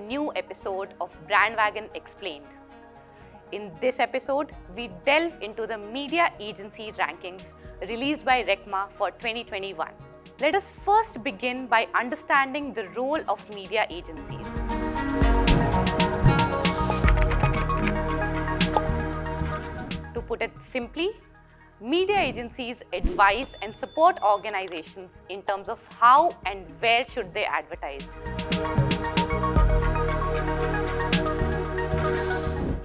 new episode of BrandWagon Explained. In this episode, we delve into the media agency rankings released by RECMA for 2021. Let us first begin by understanding the role of media agencies. To put it simply, media agencies advise and support organizations in terms of how and where should they advertise.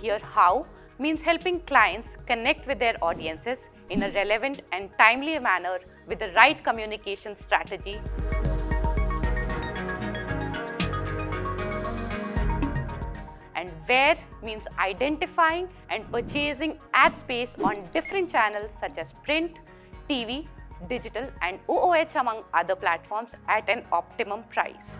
Here, how means helping clients connect with their audiences in a relevant and timely manner with the right communication strategy. And where means identifying and purchasing ad space on different channels such as print, TV, digital and OOH among other platforms at an optimum price.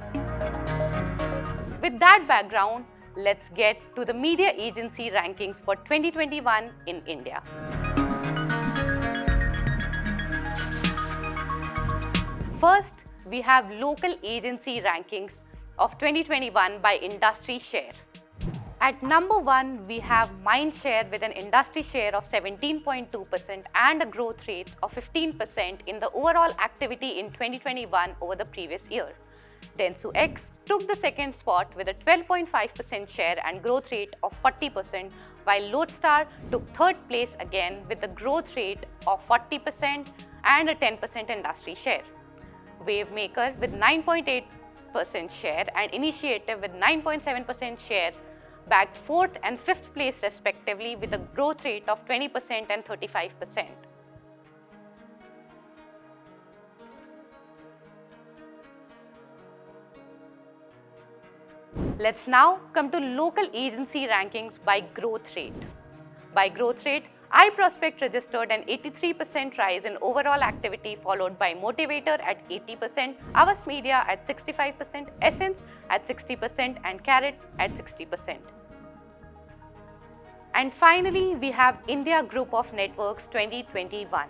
With that background, let's get to the media agency rankings for 2021 in India. First, we have local agency rankings of 2021 by industry share. At number 1, we have Mindshare with an industry share of 17.2% and a growth rate of 15% in the overall activity in 2021 over the previous year. Dentsu X took the second spot with a 12.5% share and growth rate of 40%, while Lodestar took third place again with a growth rate of 40% and a 10% industry share. Wavemaker with 9.8% share and Initiative with 9.7% share bagged 4th and 5th place respectively with a growth rate of 20% and 35%. Let's now come to local agency rankings by growth rate. By growth rate, iProspect registered an 83% rise in overall activity, followed by Motivator at 80%, Avas Media at 65%, Essence at 60% and Carrot at 60%. And finally, we have India Group of Networks 2021.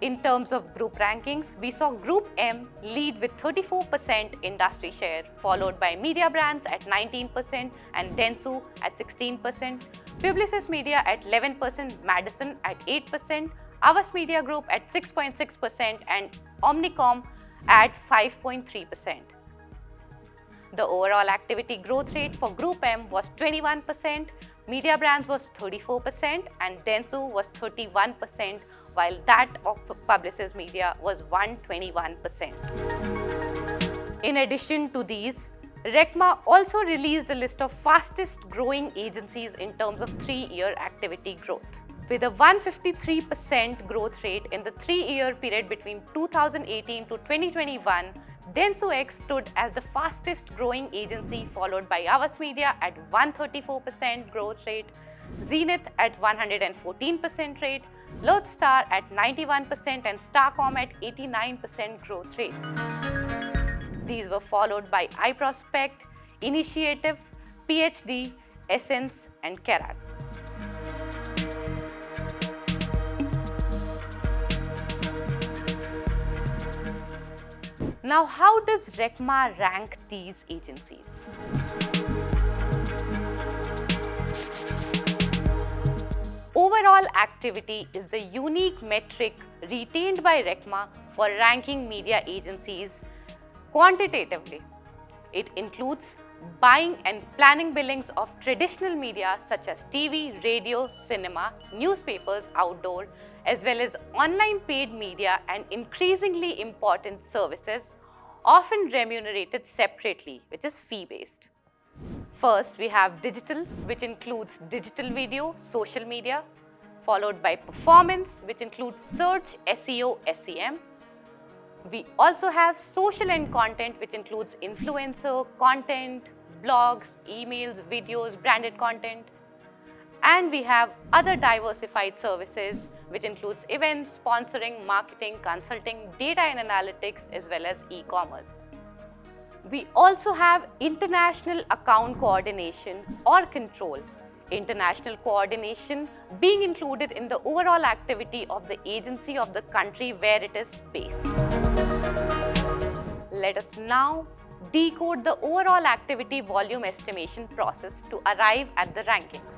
In terms of group rankings, we saw GroupM lead with 34% industry share, followed by Media Brands at 19% and Dentsu at 16%, Publicis Media at 11%, Madison at 8%, Avas Media Group at 6.6% and Omnicom at 5.3%. The overall activity growth rate for GroupM was 21%, Media Brands was 34% and Dentsu was 31%, while that of Publicis Media was 121%. In addition to these, RECMA also released a list of fastest growing agencies in terms of 3-year activity growth. With a 153% growth rate in the 3-year period between 2018 to 2021, Dentsu X stood as the fastest growing agency, followed by Avas Media at 134% growth rate, Zenith at 114% rate, Lodestar at 91% and Starcom at 89% growth rate. These were followed by iProspect, Initiative, PhD, Essence and Carrot. Now, how does RECMA rank these agencies? Overall activity is the unique metric retained by RECMA for ranking media agencies quantitatively. It includes buying and planning billings of traditional media such as TV, radio, cinema, newspapers, outdoor, as well as online paid media and increasingly important services, often remunerated separately, which is fee-based. First, we have digital, which includes digital video, social media, followed by performance, which includes search, SEO, SEM. We also have social and content, which includes influencer, content, blogs, emails, videos, branded content. And we have other diversified services, which includes events, sponsoring, marketing, consulting, data and analytics, as well as e-commerce. We also have international account coordination or control. International coordination being included in the overall activity of the agency of the country where it is based. Let us now decode the overall activity volume estimation process to arrive at the rankings.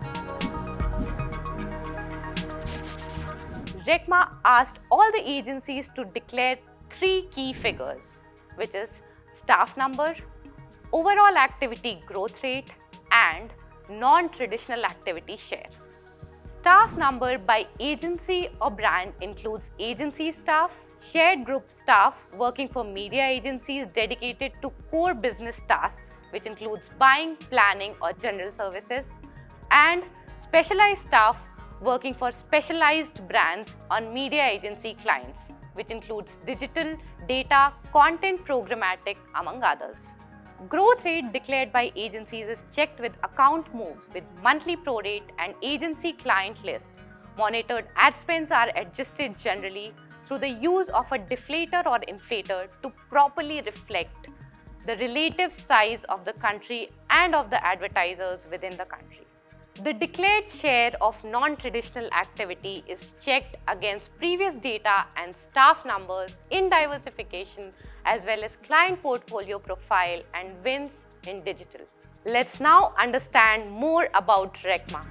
RECMA asked all the agencies to declare 3 key figures, which is staff number, overall activity growth rate, and non-traditional activity share. Staff number by agency or brand includes agency staff, shared group staff working for media agencies dedicated to core business tasks, which includes buying, planning, or general services, and specialized staff working for specialized brands on media agency clients, which includes digital, data, content programmatic, among others. Growth rate declared by agencies is checked with account moves with monthly prorate and agency client list. Monitored ad spends are adjusted generally through the use of a deflator or inflator to properly reflect the relative size of the country and of the advertisers within the country. The declared share of non-traditional activity is checked against previous data and staff numbers in diversification as well as client portfolio profile and wins in digital. Let's now understand more about RECMA.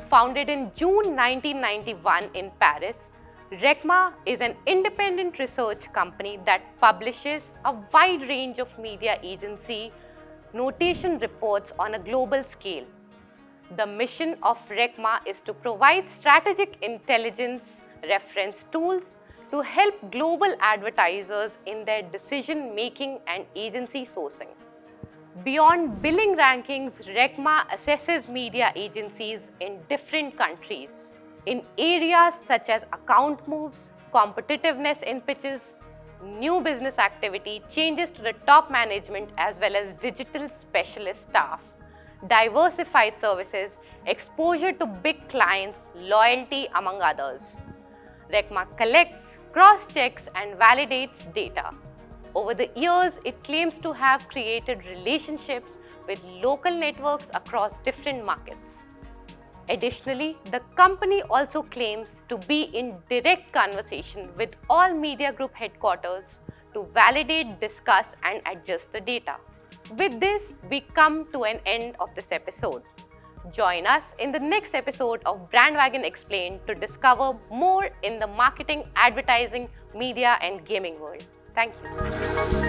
Founded in June 1991 in Paris, RECMA is an independent research company that publishes a wide range of media agency notation reports on a global scale. The mission of RECMA is to provide strategic intelligence reference tools to help global advertisers in their decision-making and agency sourcing. Beyond billing rankings, RECMA assesses media agencies in different countries in areas such as account moves, competitiveness in pitches, new business activity, changes to the top management as well as digital specialist staff, diversified services, exposure to big clients, loyalty, among others. RECMA collects, cross-checks and validates data. Over the years, it claims to have created relationships with local networks across different markets. Additionally, the company also claims to be in direct conversation with all media group headquarters to validate, discuss, and adjust the data. With this, we come to an end of this episode. Join us in the next episode of BrandWagon Explained to discover more in the marketing, advertising, media, and gaming world. Thank you.